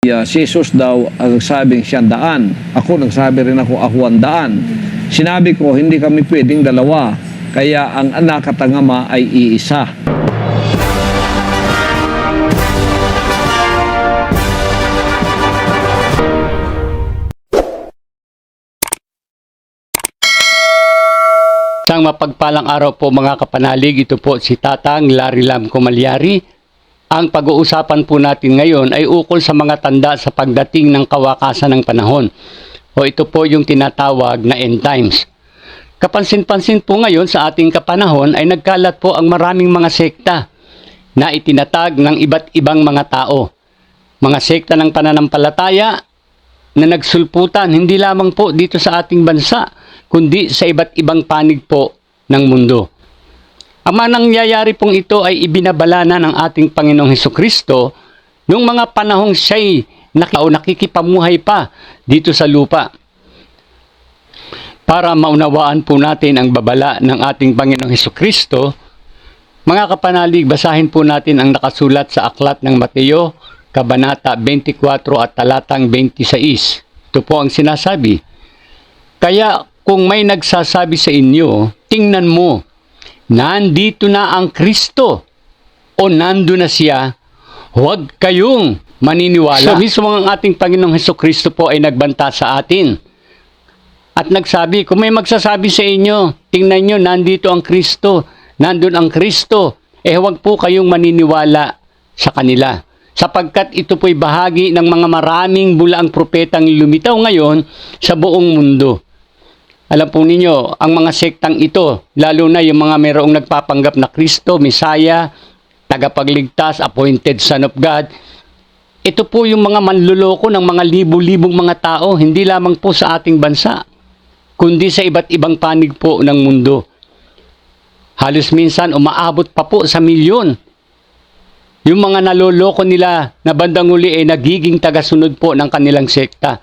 Si Jesus daw ang sabing siya daan. Ako nagsabi rin ako ang daan. Sinabi ko, hindi kami pwedeng dalawa. Kaya ang anak at ang ama ay iisa. Isang mapagpalang araw po mga kapanalig, ito po si Tatang Larry Lam Comalyari. Ang pag-uusapan po natin ngayon ay ukol sa mga tanda sa pagdating ng kawakasan ng panahon. O ito po yung tinatawag na end times. Kapansin-pansin po ngayon sa ating kapanahon ay nagkalat po ang maraming mga sekta na itinatag ng iba't ibang mga tao. Mga sekta ng pananampalataya na nagsulputan hindi lamang po dito sa ating bansa, kundi sa iba't ibang panig po ng mundo. Ang nangyayari pong ito ay ibinabala na ng ating Panginoong Hesukristo noong mga panahong siya'y nakikipamuhay pa dito sa lupa. Para maunawaan po natin ang babala ng ating Panginoong Hesukristo, mga kapanalig, basahin po natin ang nakasulat sa aklat ng Mateo, Kabanata 24 at talatang 26. Ito po ang sinasabi. Kaya kung may nagsasabi sa inyo, tingnan mo, nandito na ang Kristo o nando na siya, huwag kayong maniniwala. So mismo ang ating Panginoong Hesukristo po ay nagbanta sa atin. At nagsabi, kung may magsasabi sa inyo, tingnan nyo, nandito ang Kristo, nandun ang Kristo, huwag po kayong maniniwala sa kanila. Sapagkat ito po'y bahagi ng mga maraming bulaang propetang lumitaw ngayon sa buong mundo. Alam po ninyo, ang mga sektang ito, lalo na yung mga mayroong nagpapanggap na Kristo, Messiah, tagapagligtas, appointed Son of God, ito po yung mga manluloko ng mga libu-libong mga tao, hindi lamang po sa ating bansa, kundi sa iba't ibang panig po ng mundo. Halos minsan umaabot pa po sa milyon. Yung mga naloloko nila na bandang uli ay nagiging tagasunod po ng kanilang sekta.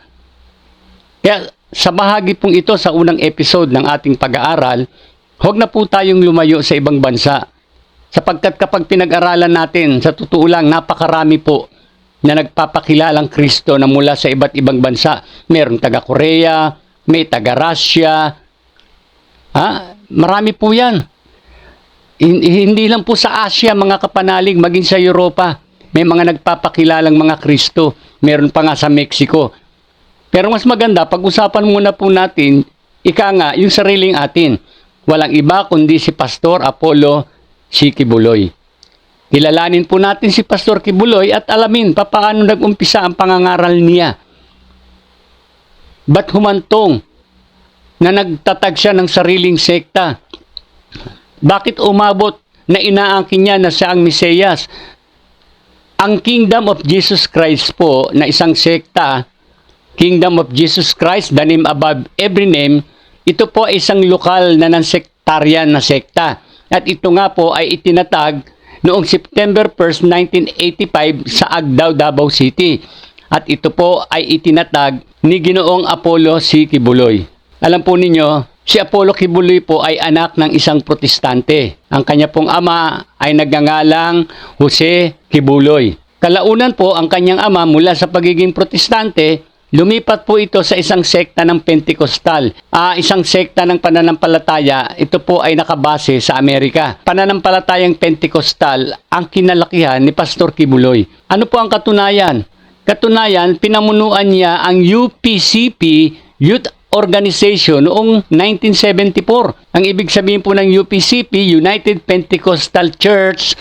Kaya sa bahagi pong ito sa unang episode ng ating pag-aaral, huwag na po tayong lumayo sa ibang bansa. Sapagkat kapag pinag-aralan natin, sa totoo lang, napakarami po na nagpapakilalang Kristo na mula sa iba't ibang bansa. Merong taga-Korea, may taga-Russia. Marami po yan. Hindi lang po sa Asia, mga kapanalig, maging sa Europa, may mga nagpapakilalang mga Kristo. Meron pa nga sa Mexico. Pero mas maganda, pag-usapan muna po natin, yung sariling atin. Walang iba kundi si Pastor Apollo C. Quiboloy. Kilalanin po natin si Pastor Quiboloy at alamin paano nag-umpisa ang pangangaral niya. Ba't humantong na nagtatag siya ng sariling sekta? Bakit umabot na inaangkin niya na siya ang Mesiyas? Ang Kingdom of Jesus Christ po na isang sekta, Kingdom of Jesus Christ, the name above every name, ito po ay isang lokal na non-sectarian na sekta. At ito nga po ay itinatag noong September 1st, 1985 sa Agdao, Davao City. At ito po ay itinatag ni Ginoong Apollo C. Quiboloy. Alam po ninyo, si Apollo Quiboloy po ay anak ng isang protestante. Ang kanya pong ama ay nagngangalang Jose Quiboloy. Kalaunan po ang kanyang ama mula sa pagiging protestante, lumipat po ito sa isang sekta ng Pentecostal. Isang sekta ng pananampalataya, ito po ay nakabase sa Amerika. Pananampalatayang Pentecostal ang kinalakihan ni Pastor Quiboloy. Ano po ang katunayan? Katunayan, pinamunuan niya ang UPCP Youth Organization noong 1974. Ang ibig sabihin po ng UPCP, United Pentecostal Church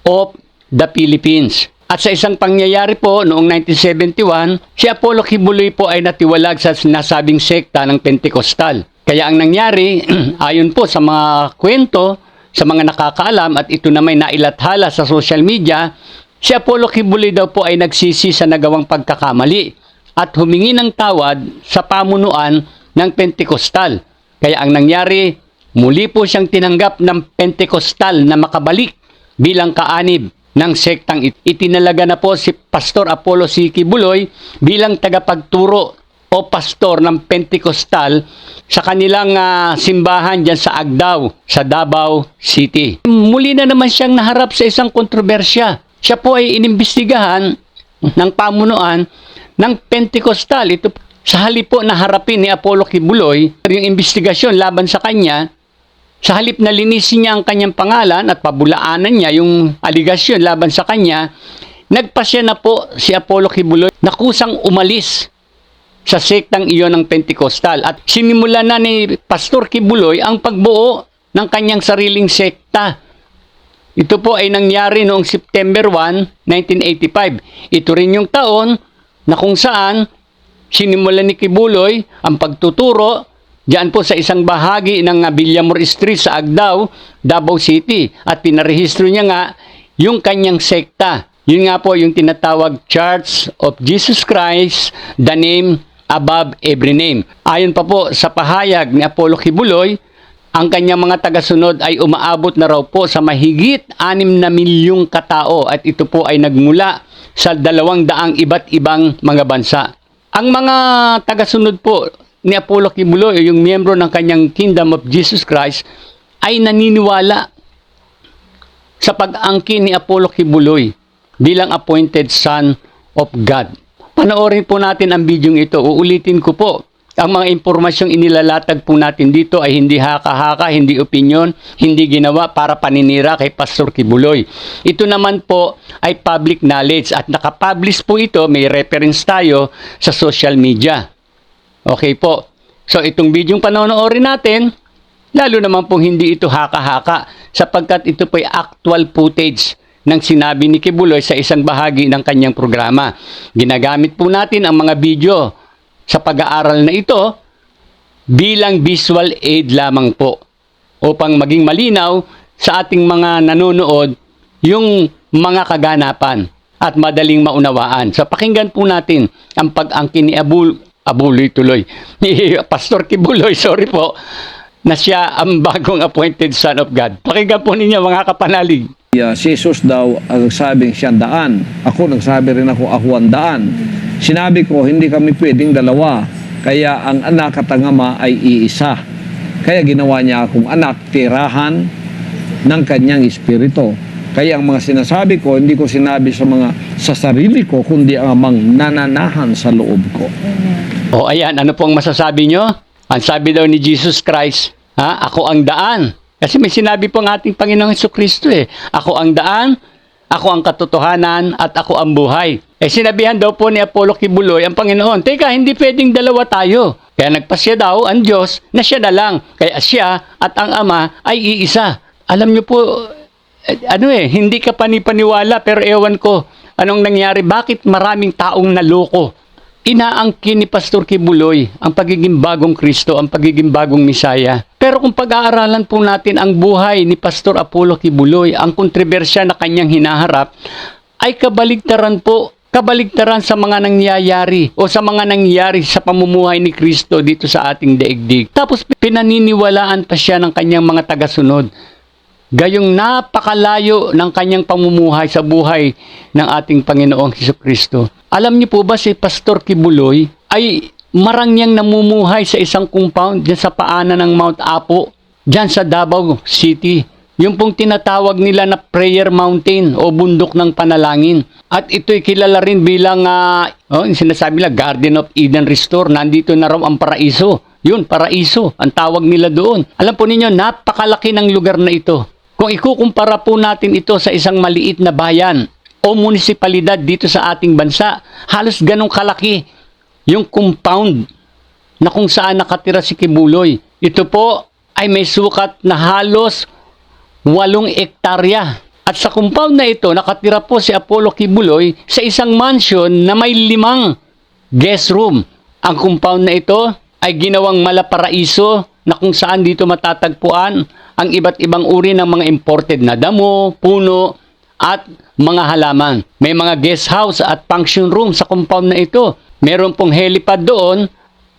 of the Philippines. At sa isang pangyayari po noong 1971, si Apollo Quiboloy po ay natiwalag sa sinasabing sekta ng Pentecostal. Kaya ang nangyari, ayon po sa mga kwento, sa mga nakakaalam at ito na may nailathala sa social media, si Apollo Quiboloy daw po ay nagsisi sa nagawang pagkakamali at humingi ng tawad sa pamunuan ng Pentecostal. Kaya ang nangyari, muli po siyang tinanggap ng Pentecostal na makabalik bilang kaanib ng sektang itinalaga na po si Pastor Apollo C. Quiboloy bilang tagapagturo o pastor ng Pentecostal sa kanilang simbahan dyan sa Agdao, sa Davao City. Muli na naman siyang naharap sa isang kontrobersya. Siya po ay inimbestigahan ng pamunuan ng Pentecostal. Ito sa halip po na harapin ni Apollo Kibuloy yung investigasyon laban sa kanya, sa halip na linisin niya ang kanyang pangalan at pabulaanan niya yung aligasyon laban sa kanya, nagpasya na po si Apollo Kibuloy na kusang umalis sa sektang iyon ng Pentecostal. At sinimula na ni Pastor Kibuloy ang pagbuo ng kanyang sariling sekta. Ito po ay nangyari noong September 1, 1985. Ito rin yung taon na kung saan sinimula ni Kibuloy ang pagtuturo diyan po sa isang bahagi ng Villamor Street sa Agdao, Davao City. At pinarehistro niya nga yung kanyang sekta. Yun nga po yung tinatawag Church of Jesus Christ, the name above every name. Ayon pa po sa pahayag ni Apollo Kibuloy, ang kanyang mga tagasunod ay umaabot na raw po sa mahigit 6 na milyong katao at ito po ay nagmula sa 200 iba't ibang mga bansa. Ang mga tagasunod po ni Apollo Kibuloy, yung miyembro ng kanyang Kingdom of Jesus Christ, ay naniniwala sa pag-angkin ni Apollo Kibuloy bilang appointed son of God. Panoorin po natin ang video ito. Uulitin ko po. Ang mga impormasyong inilalatag po natin dito ay hindi haka-haka, hindi opinion, hindi ginawa para paninira kay Pastor Kibuloy. Ito naman po ay public knowledge at nakapublish po ito, may reference tayo sa social media. Okay po. So itong video panonoorin natin, lalo naman pong hindi ito haka-haka sapagkat ito po ay actual footage ng sinabi ni Kibuloy sa isang bahagi ng kanyang programa. Ginagamit po natin ang mga video sa pag-aaral na ito bilang visual aid lamang po upang maging malinaw sa ating mga nanonood yung mga kaganapan at madaling maunawaan. So pakinggan po natin ang pag-angkin ni Pastor Kibuloy, sorry po, na siya ang bagong appointed son of God. Pakinggan po ninyo mga kapanalig. Si Jesus daw ang sabing siyang daan. Ako nagsabi rin ako ang daan. Sinabi ko hindi kami pwedeng dalawa. Kaya ang anak at ang ama ay iisa. Kaya ginawa niya akong anak, tirahan ng kanyang espiritu. Kaya ang mga sinasabi ko, hindi ko sinabi sa sarili ko, kundi ang amang nananahan sa loob ko. O ayan, ano pong masasabi nyo? Ang sabi daw ni Jesus Christ, ako ang daan. Kasi may sinabi po ang ating Panginoong Jesucristo ako ang daan, ako ang katotohanan, at ako ang buhay. Sinabihan daw po ni Apollo Kibuloy ang Panginoon, teka, hindi pwedeng dalawa tayo. Kaya nagpasya daw ang Diyos na siya na lang. Kaya siya at ang Ama ay iisa. Alam niyo po, hindi ka panipaniwala pero ewan ko anong nangyari. Bakit maraming taong naloko? Inaangkin ni Pastor Kibuloy ang pagiging bagong Kristo, ang pagiging bagong Misaya. Pero kung pag-aaralan po natin ang buhay ni Pastor Apollo Kibuloy, ang kontrobersya na kanyang hinaharap ay kabaligtaran po. Kabaligtaran sa mga nangyayari o sa mga nangyayari sa pamumuhay ni Kristo dito sa ating daigdig. Tapos pinaniniwalaan pa siya ng kanyang mga tagasunod. Gayong napakalayo ng kanyang pamumuhay sa buhay ng ating Panginoong Jesucristo. Alam niyo po ba si Pastor Kibuloy ay marangyang namumuhay sa isang compound dyan sa paanan ng Mount Apo, dyan sa Davao City. Yung pong tinatawag nila na Prayer Mountain o Bundok ng Panalangin. At ito'y kilala rin bilang, yung sinasabi nila, Garden of Eden Restore. Nandito na raw ang paraiso. Yun, paraiso, ang tawag nila doon. Alam po ninyo, napakalaki ng lugar na ito. Kung ikukumpara po natin ito sa isang maliit na bayan o munisipalidad dito sa ating bansa, halos ganong kalaki yung compound na kung saan nakatira si Kibuloy. Ito po ay may sukat na halos 8 ektarya. At sa compound na ito, nakatira po si Apollo Kibuloy sa isang mansion na may 5 guest room. Ang compound na ito ay ginawang malaparaiso na kung saan dito matatagpuan ang iba't ibang uri ng mga imported na damo, puno, at mga halaman. May mga guest house at function room sa compound na ito. Meron pong helipad doon,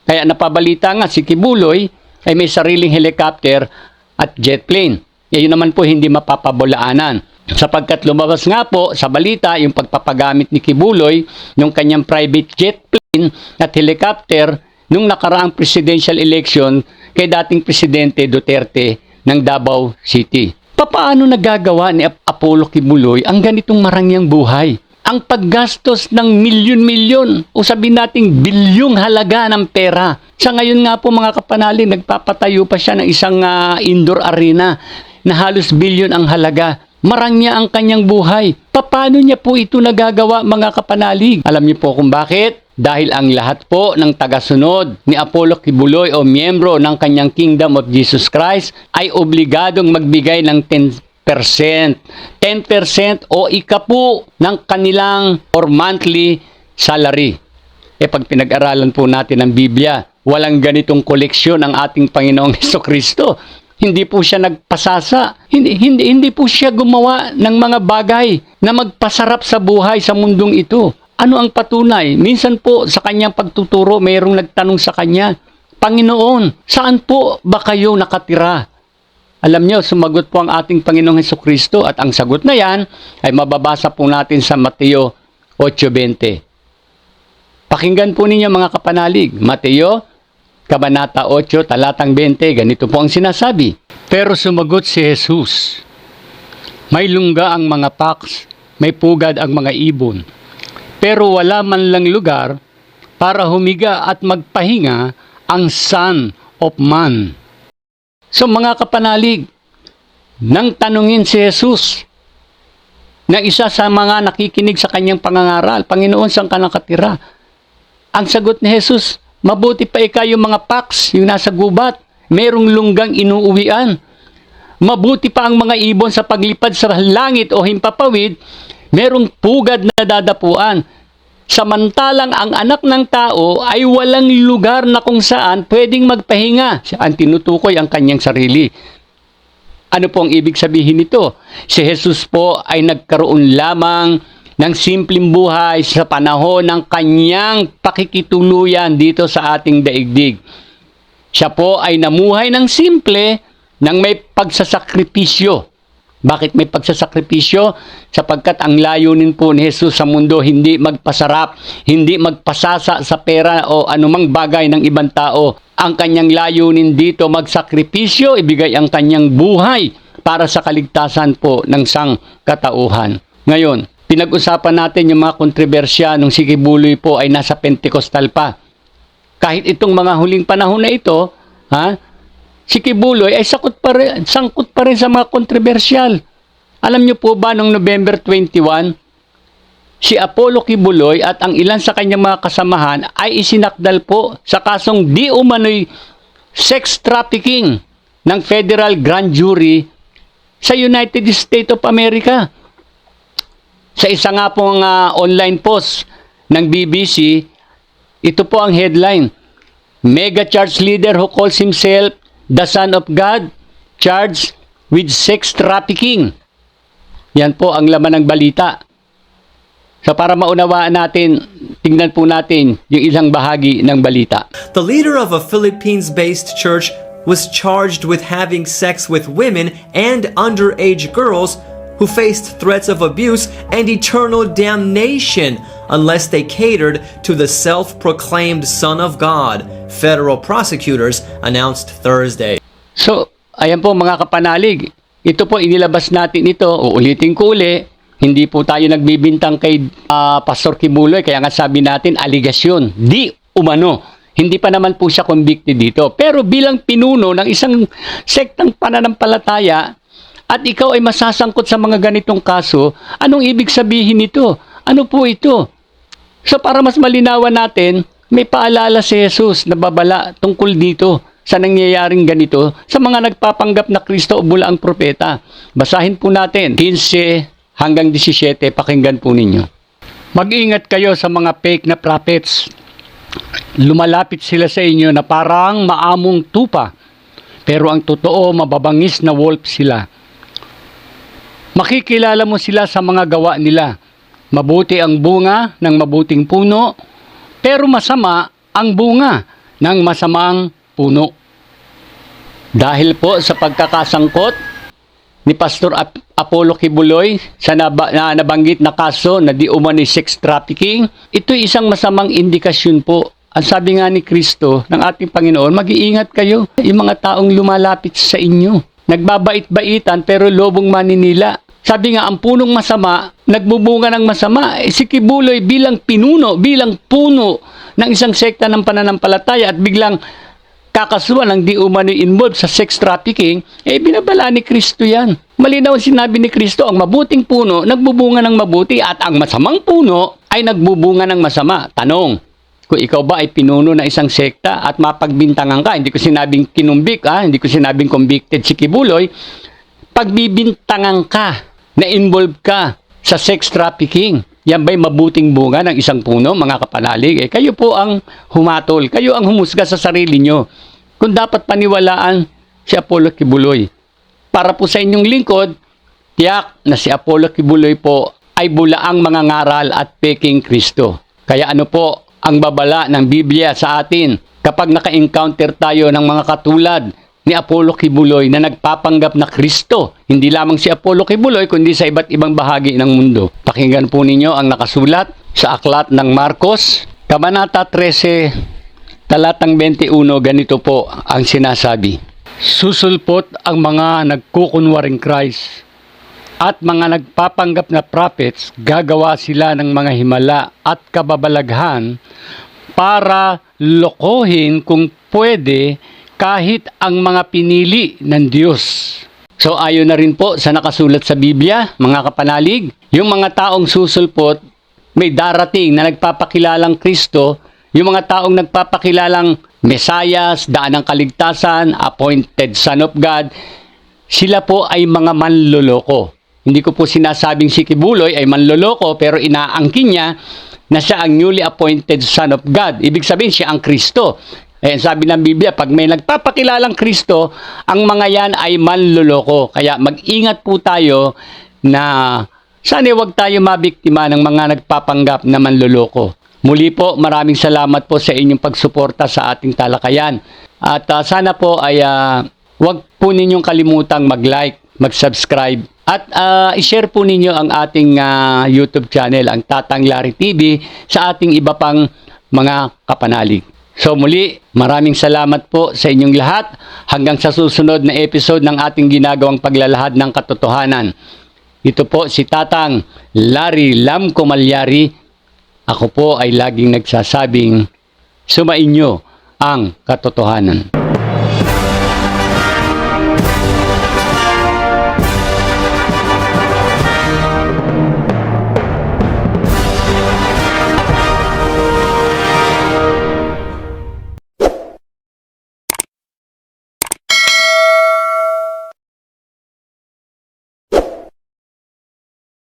kaya napabalita nga si Kibuloy ay may sariling helicopter at jet plane. Yun naman po hindi mapapabulaanan. Sapagkat lumabas nga po sa balita yung pagpapagamit ni Kibuloy ng kanyang private jet plane at helicopter nung nakaraang presidential election kay dating Presidente Duterte ng Davao City. Paano nagagawa ni Apollo Kibuloy ang ganitong marangyang buhay? ang paggastos ng milyon-milyon o sabihin nating bilyong halaga ng pera. Sa ngayon nga po mga kapanalig, nagpapatayo pa siya ng isang indoor arena na halos bilyon ang halaga. Marangya ang kanyang buhay. Paano niya po ito nagagawa mga kapanalig? Alam niyo po kung bakit? Dahil ang lahat po ng tagasunod ni Apollo Kibuloy o miyembro ng kanyang Kingdom of Jesus Christ ay obligadong magbigay ng 10% o ikapu ng kanilang or monthly salary. Pag pinag-aralan po natin ang Biblia, walang ganitong koleksyon ang ating Panginoong Hesukristo. Hindi po siya nagpasasa. Hindi po siya gumawa ng mga bagay na magpasarap sa buhay sa mundong ito. Ano ang patunay? Minsan po sa kanyang pagtuturo, mayroong nagtanong sa kanya, Panginoon, saan po ba kayo nakatira? Alam niyo, sumagot po ang ating Panginoong Hesukristo at ang sagot na yan ay mababasa po natin sa Mateo 8:20. Pakinggan po ninyo mga kapanalig. Mateo, Kabanata 8, talatang 20, ganito po ang sinasabi. Pero sumagot si Jesus, may lungga ang mga paks, may pugad ang mga ibon, pero wala man lang lugar para humiga at magpahinga ang Son of Man. So mga kapanalig, nang tanungin si Jesus ng isa sa mga nakikinig sa kanyang pangangaral, Panginoon, saan ka nakatira? Ang sagot ni Jesus, mabuti pa yung mga paks, yung nasa gubat, merong lunggang inuuwian. Mabuti pa ang mga ibon sa paglipad sa langit o himpapawid, merong pugad na dadapuan. Samantalang ang anak ng tao ay walang lugar na kung saan pwedeng magpahinga. Siya ang tinutukoy ang kanyang sarili. Ano po ang ibig sabihin nito? Si Jesus po ay nagkaroon lamang ng simpleng buhay sa panahon ng kanyang pakikituluyan dito sa ating daigdig. Siya po ay namuhay ng simple nang may pagsasakripisyo. Bakit may pagsasakripisyo? Sapagkat ang layunin po ni Jesus sa mundo hindi magpasarap, hindi magpasasa sa pera o anumang bagay ng ibang tao. Ang kanyang layunin dito magsakripisyo, ibigay ang kanyang buhay para sa kaligtasan po ng sangkatauhan. Ngayon, pinag-usapan natin yung mga kontrobersya nung si Kibuloy po ay nasa Pentecostal pa. Kahit itong mga huling panahon na ito, si Kibuloy ay sangkot pa rin sa mga kontrobersyal. Alam niyo po ba noong November 21, si Apollo Kibuloy at ang ilan sa kanyang mga kasamahan ay isinakdal po sa kasong di umano'y sex trafficking ng Federal Grand Jury sa United States of America. Sa isa nga pong online post ng BBC, ito po ang headline, Mega Church Leader who calls himself the Son of God, charged with sex trafficking. Yan po ang laman ng balita. So para maunawaan natin, tingnan po natin yung ilang bahagi ng balita. The leader of a Philippines-based church was charged with having sex with women and underage girls who faced threats of abuse and eternal damnation unless they catered to the self-proclaimed Son of God, federal prosecutors announced Thursday. So, ayan po mga kapanalig. Ito po, inilabas natin ito. Uulitin ko uli. Hindi po tayo nagbibintang kay Pastor Kibuloy. Kaya nga sabi natin, aligasyon. Di umano. Hindi pa naman po siya convicted dito. Pero bilang pinuno ng isang sektang pananampalataya, at ikaw ay masasangkot sa mga ganitong kaso, anong ibig sabihin nito? Ano po ito? So para mas malinawan natin, may paalala si Jesus na babala tungkol dito sa nangyayaring ganito sa mga nagpapanggap na Kristo o bulaang propeta. Basahin po natin 15 hanggang 17, pakinggan po ninyo. Mag-ingat kayo sa mga fake na prophets. Lumalapit sila sa inyo na parang maamong tupa, pero ang totoo mababangis na wolf sila. Makikilala mo sila sa mga gawa nila. Mabuti ang bunga ng mabuting puno, pero masama ang bunga ng masamang puno. Dahil po sa pagkakasangkot ni Pastor Apollo Kibuloy sa nabanggit na kaso na di umano'y sex trafficking, ito'y isang masamang indikasyon po. Ang sabi nga ni Kristo ng ating Panginoon, mag-iingat kayo yung mga taong lumalapit sa inyo. Nagbabait-baitan pero lobong maninila. Sabi nga, ang punong masama, nagbubunga ng masama. Si Kibuloy bilang puno ng isang sekta ng pananampalataya at biglang kakasuhan ng di umano involved sa sex trafficking, binabala ni Kristo yan. Malinaw ang sinabi ni Kristo, ang mabuting puno, nagbubunga ng mabuti at ang masamang puno ay nagbubunga ng masama. Tanong, kung ikaw ba ay pinuno ng isang sekta at mapagbintangan ka, hindi ko sinabing kinumbik, hindi ko sinabing convicted si Kibuloy, pagbibintangan ka, na-involve ka sa sex trafficking, yan ba'y mabuting bunga ng isang puno, mga kapanalig? Kayo po ang humatol, kayo ang humusga sa sarili nyo. Kung dapat paniwalaan si Apollo Kibuloy. Para po sa inyong lingkod, tiyak na si Apollo Kibuloy po ay bulaang mga ngaral at peking Kristo. Kaya ano po ang babala ng Biblia sa atin kapag naka-encounter tayo ng mga katulad ni Apollo Kibuloy na nagpapanggap na Kristo. Hindi lamang si Apollo Kibuloy, kundi sa iba't ibang bahagi ng mundo. Pakinggan po ninyo ang nakasulat sa aklat ng Marcos, Kabanata 13, talatang 21, ganito po ang sinasabi. Susulpot ang mga nagkukunwaring Christ at mga nagpapanggap na prophets, gagawa sila ng mga himala at kababalaghan para lokohin kung pwede kahit ang mga pinili ng Diyos. So ayon na rin po sa nakasulat sa Biblia, mga kapanalig, yung mga taong susulpot, may darating na nagpapakilalang Kristo, yung mga taong nagpapakilalang Mesayas, daan ng kaligtasan, appointed Son of God, sila po ay mga manloloko. Hindi ko po sinasabing si Kibuloy ay manloloko, pero inaangkin niya na siya ang newly appointed Son of God. Ibig sabihin siya ang Kristo. Sabi ng Biblia, pag may nagpapakilalang Kristo, ang mga yan ay manloloko. Kaya mag-ingat po tayo na sana huwag tayo mabiktima ng mga nagpapanggap na manloloko. Muli po, maraming salamat po sa inyong pagsuporta sa ating talakayan. At sana po ay huwag po ninyong kalimutang mag-like, mag-subscribe. At i-share po ninyo ang ating YouTube channel, ang Tatang Larry TV, sa ating iba pang mga kapanalig. So muli, maraming salamat po sa inyong lahat hanggang sa susunod na episode ng ating ginagawang paglalahad ng katotohanan. Ito po si Tatang Larry Lam Comalyari. Ako po ay laging nagsasabing, sumainyo ang katotohanan.